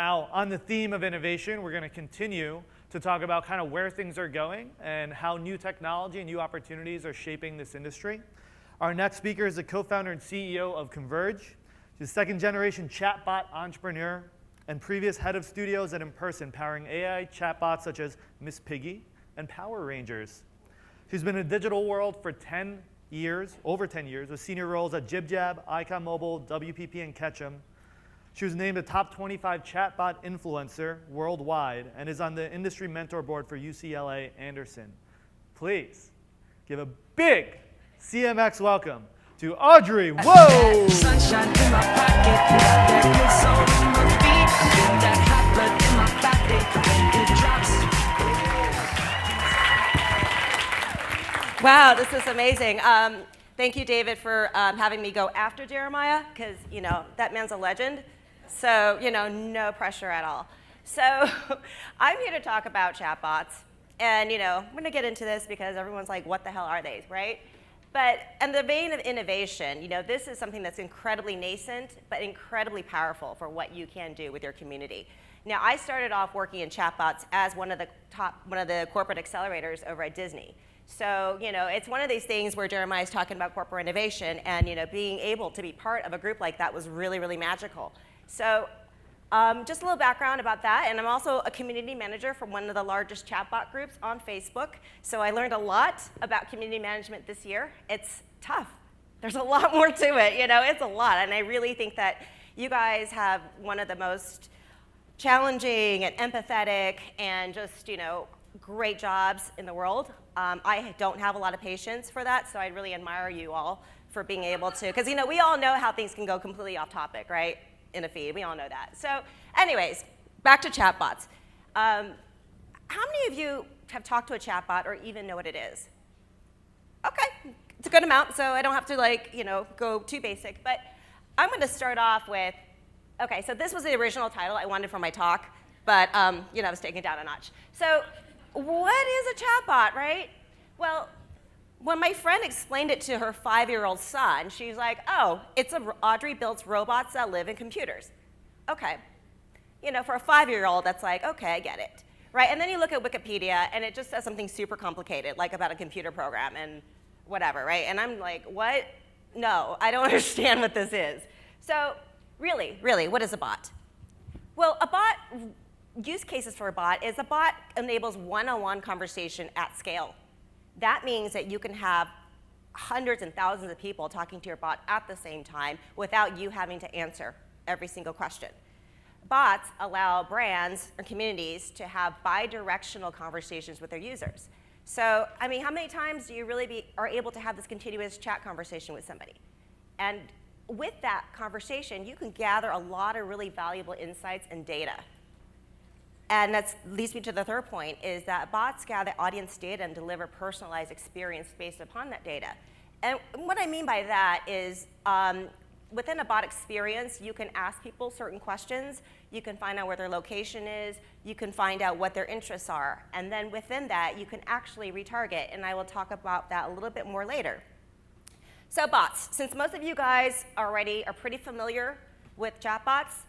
Now, on the theme of innovation, we're going to continue to talk about kind of where things are going and how new technology and new opportunities are shaping this industry. Our next speaker is the co-founder and CEO of CONVRG. She's a second-generation chatbot entrepreneur and previous head of studios at imperson, powering AI chatbots such as Miss Piggy and Power Rangers. She's been in the digital world for 10 years, over 10 years, with senior roles at JibJab, iconmobile, WPP, and Ketchum. She was named a top 25 chatbot influencer worldwide and is on the industry mentor board for UCLA Anderson. Please give a big CMX welcome to Audrey Wu. Sunshine in my pocket, that good soul in my feet, that hot blood in my body when it drops. Wow, this is amazing. Thank you, David, for having me go after Jeremiah, because that man's a legend. So no pressure at all. So I'm here to talk about chatbots, and I'm going to get into this because everyone's like, "What the hell are they?" Right? But in the vein of innovation, this is something that's incredibly nascent, but incredibly powerful for what you can do with your community. Now, I started off working in chatbots as one of the corporate accelerators over at Disney. So, it's one of these things where Jeremiah's talking about corporate innovation, and being able to be part of a group like that was really, really magical. So, just a little background about that, and I'm also a community manager for one of the largest chatbot groups on Facebook. So I learned a lot about community management this year. It's tough. There's a lot more to it, it's a lot. And I really think that you guys have one of the most challenging and empathetic and just, great jobs in the world. I don't have a lot of patience for that, so I really admire you all for being able to, because, we all know how things can go completely off topic, right? In a feed, we all know that. So anyways, back to chatbots. How many of you have talked to a chatbot or even know what it is? Okay, it's a good amount, so I don't have to go too basic, but I'm gonna start off with, okay, so this was the original title I wanted for my talk, but I was taking it down a notch. So what is a chatbot, right? Well, when my friend explained it to her 5-year-old son, she's like, "Oh, Audrey builds robots that live in computers." Okay. For a 5-year-old, that's like, okay, I get it. Right? And then you look at Wikipedia, and it just says something super complicated, like about a computer program and whatever, right? And I'm like, what? No, I don't understand what this is. So really, what is a bot? Well, a bot, use cases for a bot is a bot enables one-on-one conversation at scale. That means that you can have hundreds and thousands of people talking to your bot at the same time without you having to answer every single question. Bots allow brands or communities to have bi-directional conversations with their users. So, how many times do you really are able to have this continuous chat conversation with somebody? And with that conversation, you can gather a lot of really valuable insights and data. And that leads me to the third point, is that bots gather audience data and deliver personalized experience based upon that data. And what I mean by that is within a bot experience, you can ask people certain questions, you can find out where their location is, you can find out what their interests are, and then within that, you can actually retarget, and I will talk about that a little bit more later. So bots, since most of you guys already are pretty familiar with chatbots,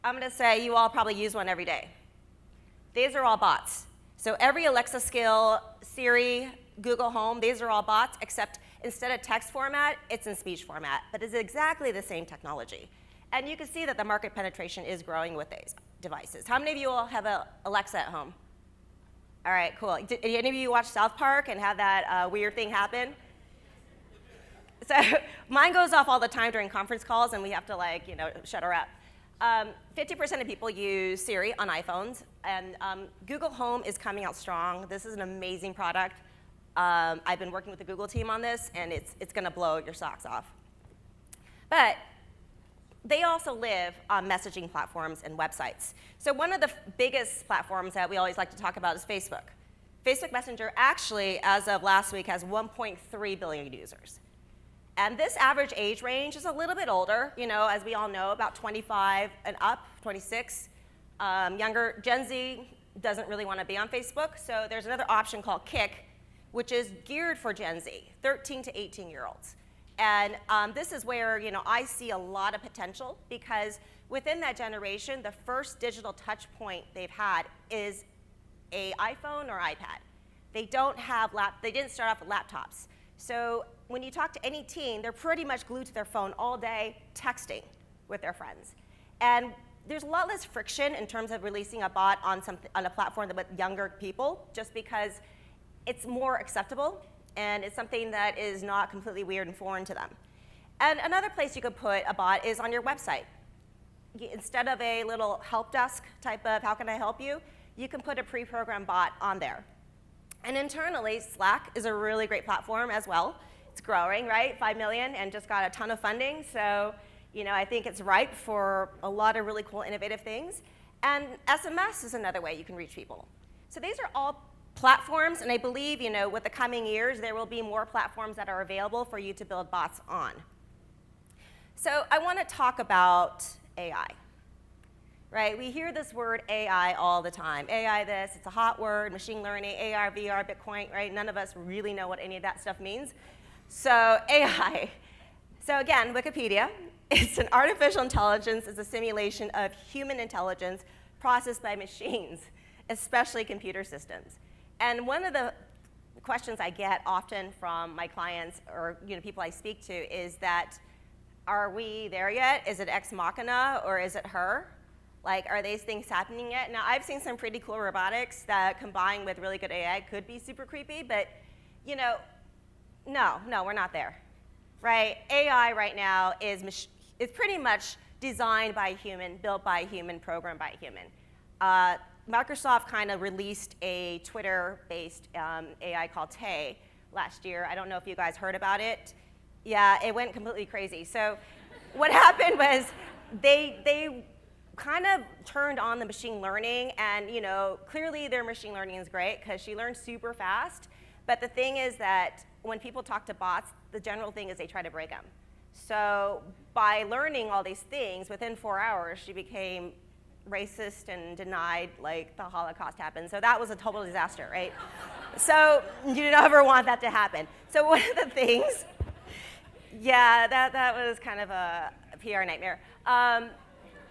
I'm gonna say you all probably use one every day. These are all bots. So every Alexa skill, Siri, Google Home, these are all bots, except instead of text format, it's in speech format, but it's exactly the same technology. And you can see that the market penetration is growing with these devices. How many of you all have an Alexa at home? All right, cool. Did any of you watch South Park and have that weird thing happen? So mine goes off all the time during conference calls, and we have to shut her up. 50% of people use Siri on iPhones, and Google Home is coming out strong. This is an amazing product. I've been working with the Google team on this, and it's going to blow your socks off. But they also live on messaging platforms and websites. So one of the biggest platforms that we always like to talk about is Facebook. Facebook Messenger actually, as of last week, has 1.3 billion users. And this average age range is a little bit older, as we all know, about 25 and up, 26. Younger Gen Z doesn't really want to be on Facebook, so there's another option called Kick, which is geared for Gen Z, 13 to 18-year-olds. And this is where I see a lot of potential, because Within that generation, the first digital touch point they've had is a iPhone or iPad. They didn't start off with laptops. So when you talk to any teen, they're pretty much glued to their phone all day, texting with their friends. And there's a lot less friction in terms of releasing a bot on a platform with younger people, just because it's more acceptable, and it's something that is not completely weird and foreign to them. And another place you could put a bot is on your website. Instead of a little help desk type of how can I help you, you can put a pre-programmed bot on there. And internally, Slack is a really great platform as well. It's growing, right? 5 million and just got a ton of funding. So, I think it's ripe for a lot of really cool, innovative things. And SMS is another way you can reach people. So these are all platforms, and I believe, with the coming years, there will be more platforms that are available for you to build bots on. So I want to talk about AI. Right? We hear this word AI all the time. AI this, it's a hot word, machine learning, AR, VR, Bitcoin, right? None of us really know what any of that stuff means. So AI. So again, Wikipedia, it's an artificial intelligence, it's a simulation of human intelligence processed by machines, especially computer systems. And one of the questions I get often from my clients or people I speak to is that, are we there yet? Is it ex machina or is it her? Like, are these things happening yet? Now, I've seen some pretty cool robotics that combined with really good AI could be super creepy, but, no, we're not there, right? AI right now is pretty much designed by a human, built by a human, programmed by a human. Microsoft kind of released a Twitter-based AI called Tay last year. I don't know if you guys heard about it. Yeah, it went completely crazy. So what happened was they kind of turned on the machine learning, and clearly their machine learning is great because she learns super fast. But the thing is that when people talk to bots, the general thing is they try to break them. So by learning all these things, within 4 hours, she became racist and denied the Holocaust happened. So that was a total disaster, right? So you never want that to happen. So one of the things, yeah, that was kind of a PR nightmare.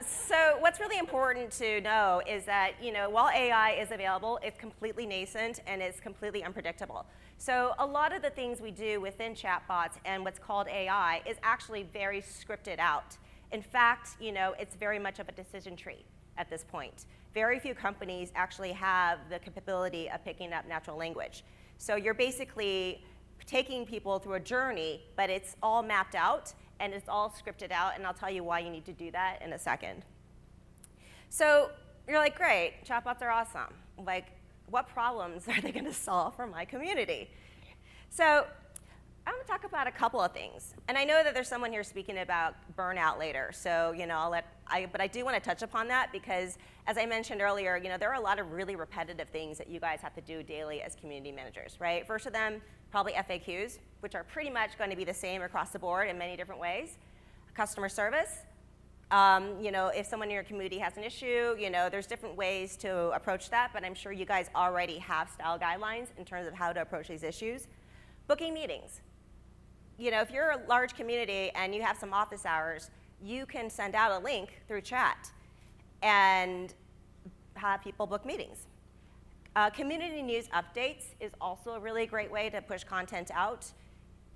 So what's really important to know is that, while AI is available, it's completely nascent and it's completely unpredictable. So a lot of the things we do within chatbots and what's called AI is actually very scripted out. In fact, it's very much of a decision tree at this point. Very few companies actually have the capability of picking up natural language. So you're basically taking people through a journey, but it's all mapped out and it's all scripted out, and I'll tell you why you need to do that in a second. So you're like, great, chatbots are awesome. What problems are they going to solve for my community? So I'm going to talk about a couple of things. And I know that there's someone here speaking about burnout later, so but I do want to touch upon that because, as I mentioned earlier, there are a lot of really repetitive things that you guys have to do daily as community managers, right? First of them, probably FAQs, which are pretty much going to be the same across the board in many different ways. Customer service. If someone in your community has an issue, there's different ways to approach that, but I'm sure you guys already have style guidelines in terms of how to approach these issues. Booking meetings. If you're a large community and you have some office hours, you can send out a link through chat and have people book meetings. Community news updates is also a really great way to push content out.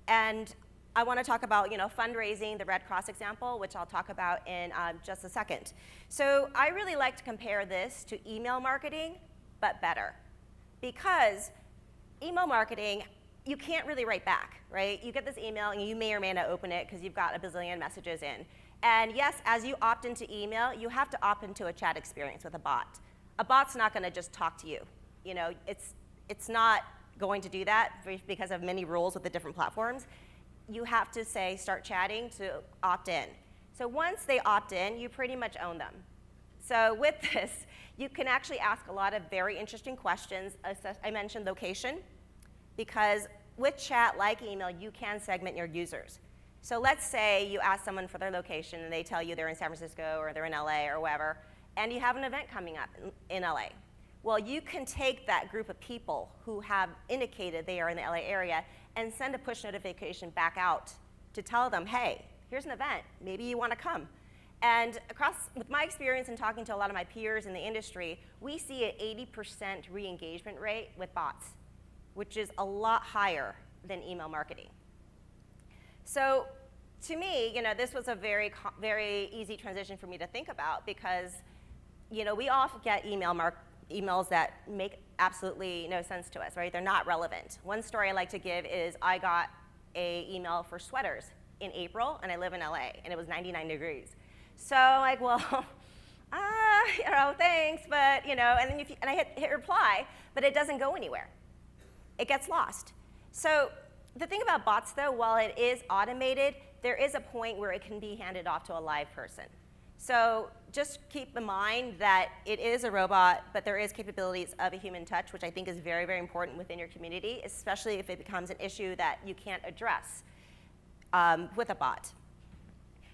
And I want to talk about fundraising, the Red Cross example, which I'll talk about in just a second. So I really like to compare this to email marketing, but better. Because email marketing, you can't really write back, right? You get this email and you may or may not open it because you've got a bazillion messages in. And yes, as you opt into email, you have to opt into a chat experience with a bot. A bot's not going to just talk to you. It's not going to do that because of many rules with the different platforms. You have to say start chatting to opt in. So once they opt in, you pretty much own them. So with this, you can actually ask a lot of very interesting questions. I mentioned location, because with chat, like email, you can segment your users. So let's say you ask someone for their location and they tell you they're in San Francisco or they're in LA or wherever, and you have an event coming up in LA. Well, you can take that group of people who have indicated they are in the LA area and send a push notification back out to tell them, hey, here's an event, maybe you want to come. And with my experience in talking to a lot of my peers in the industry, we see an 80% re-engagement rate with bots, which is a lot higher than email marketing. So to me, this was a very easy transition for me to think about because, we often get emails that make absolutely no sense to us, right? They're not relevant. One story I like to give is I got an email for sweaters in April, and I live in LA, and it was 99 degrees. So I'm like, well, thanks, but, and then I hit reply, but it doesn't go anywhere. It gets lost. So the thing about bots, though, while it is automated, there is a point where it can be handed off to a live person. So just keep in mind that it is a robot, but there is capabilities of a human touch, which I think is very, very important within your community, especially if it becomes an issue that you can't address with a bot.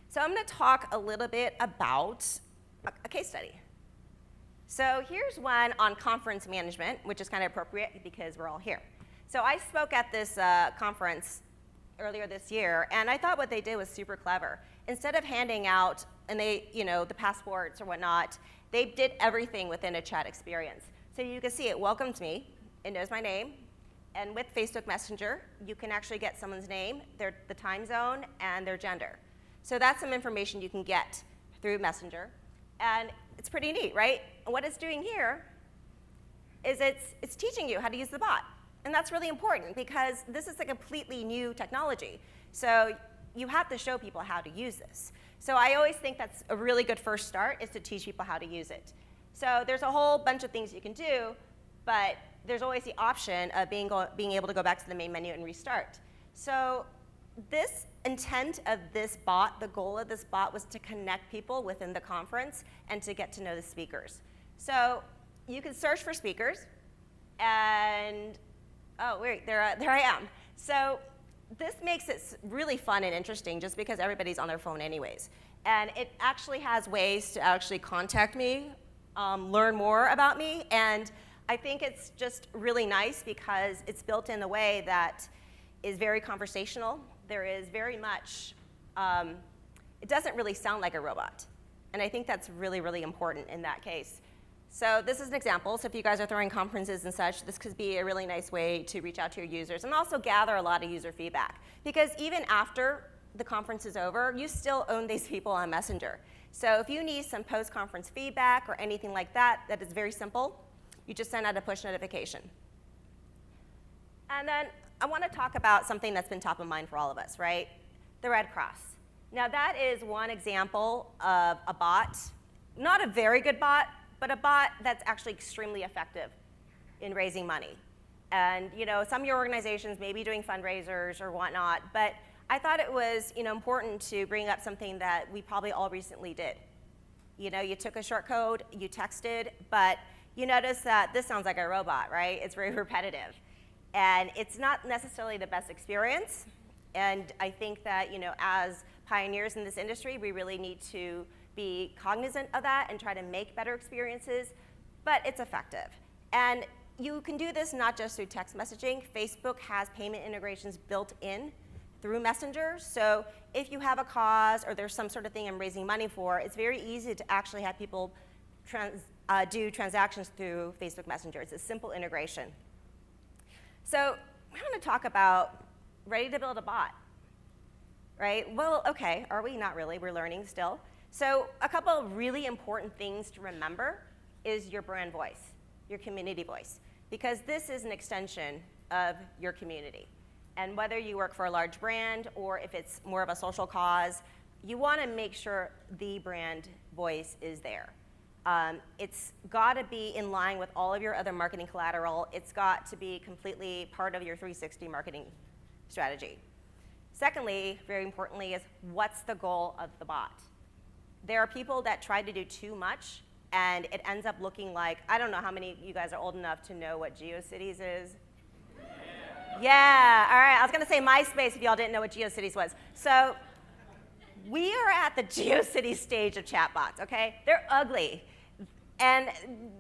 So I'm going to talk a little bit about a case study. So here's one on conference management, which is kind of appropriate because we're all here. So I spoke at this conference earlier this year, and I thought what they did was super clever. Instead of handing out the passports or whatnot, they did everything within a chat experience. So you can see it welcomes me, it knows my name, and with Facebook Messenger, you can actually get someone's name, the time zone, and their gender. So that's some information you can get through Messenger, and it's pretty neat, right? And what it's doing here is it's teaching you how to use the bot. And that's really important because this is a completely new technology. So you have to show people how to use this. So I always think that's a really good first start is to teach people how to use it. So there's a whole bunch of things you can do, but there's always the option of being able to go back to the main menu and restart. So this intent of this bot, the goal of this bot was to connect people within the conference and to get to know the speakers. So you can search for speakers, and oh, wait, there I am. So this makes it really fun and interesting just because everybody's on their phone anyways. And it actually has ways to actually contact me, learn more about me, and I think it's just really nice because it's built in a way that is very conversational. There is very much, it doesn't really sound like a robot. And I think that's really, really important in that case. So this is an example. So if you guys are throwing conferences and such, this could be a really nice way to reach out to your users and also gather a lot of user feedback. Because even after the conference is over, you still own these people on Messenger. So if you need some post-conference feedback or anything like that, that is very simple. You just send out a push notification. And then I want to talk about something that's been top of mind for all of us, right? The Red Cross. Now that is one example of a bot, not a very good bot, but a bot that's actually extremely effective in raising money. And some of your organizations may be doing fundraisers or whatnot, but I thought it was important to bring up something that we probably all recently did. You took a short code, you texted, but you notice that this sounds like a robot, right? It's very repetitive. And it's not necessarily the best experience. And I think that as pioneers in this industry, we really need to be cognizant of that and try to make better experiences, but it's effective. And you can do this not just through text messaging. Facebook has payment integrations built in through Messenger. So if you have a cause or there's some sort of thing I'm raising money for, it's very easy to actually have people do transactions through Facebook Messenger. It's a simple integration. So I want to talk about ready to build a bot, right? Well, okay, are we? Not really. We're learning still. So a couple of really important things to remember is your brand voice, your community voice, because this is an extension of your community. And whether you work for a large brand or if it's more of a social cause, you want to make sure the brand voice is there. It's got to be in line with all of your other marketing collateral. It's got to be completely part of your 360 marketing strategy. Secondly, very importantly, is what's the goal of the bot? There are people that try to do too much, and it ends up looking like, I don't know how many of you guys are old enough to know what GeoCities is. Yeah, all right, I was going to say MySpace if y'all didn't know what GeoCities was. So we are at the GeoCities stage of chatbots, okay? They're ugly. And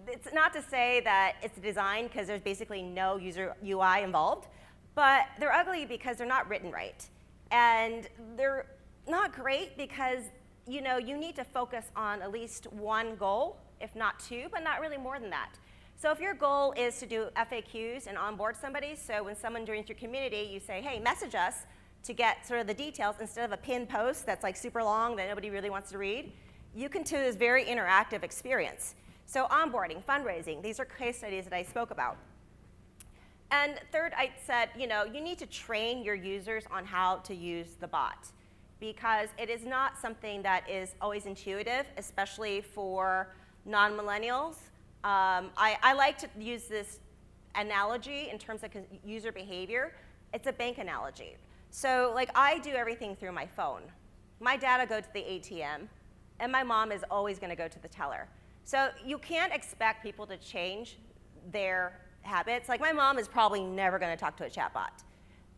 it's not to say that it's designed because there's basically no user UI involved, but they're ugly because they're not written right. And they're not great because you need to focus on at least one goal, if not two, but not really more than that. So if your goal is to do FAQs and onboard somebody, so when someone joins your community, you say, hey, message us to get sort of the details instead of a pinned post that's like super long that nobody really wants to read, you can do this very interactive experience. So onboarding, fundraising, these are case studies that I spoke about. And third, I said, you need to train your users on how to use the bot, because it is not something that is always intuitive, especially for non-millennials. I like to use this analogy in terms of user behavior. It's a bank analogy. So like I do everything through my phone. My dad will go to the ATM, and my mom is always going to go to the teller. So you can't expect people to change their habits. Like my mom is probably never going to talk to a chatbot.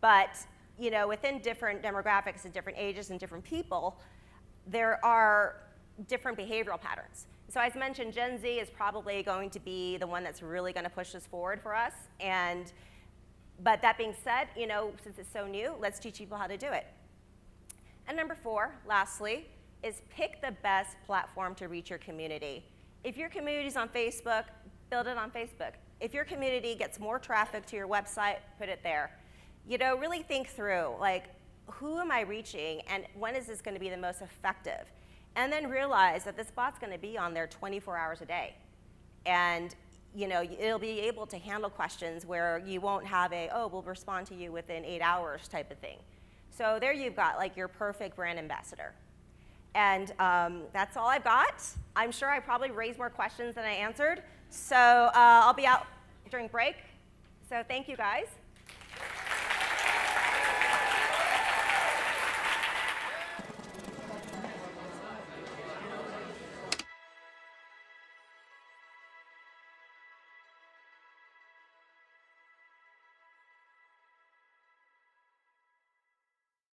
But within different demographics and different ages and different people, there are different behavioral patterns. So as mentioned, Gen Z is probably going to be the one that's really going to push this forward for us. But that being said, since it's so new, let's teach people how to do it. And number 4, lastly, is pick the best platform to reach your community. If your community is on Facebook, build it on Facebook. If your community gets more traffic to your website, put it there. Really think through, like, who am I reaching and when is this going to be the most effective? And then realize that this bot's going to be on there 24 hours a day. And it'll be able to handle questions where you won't have we'll respond to you within 8 hours type of thing. So there you've got like your perfect brand ambassador. And that's all I've got. I'm sure I probably raised more questions than I answered. So I'll be out during break. So thank you guys.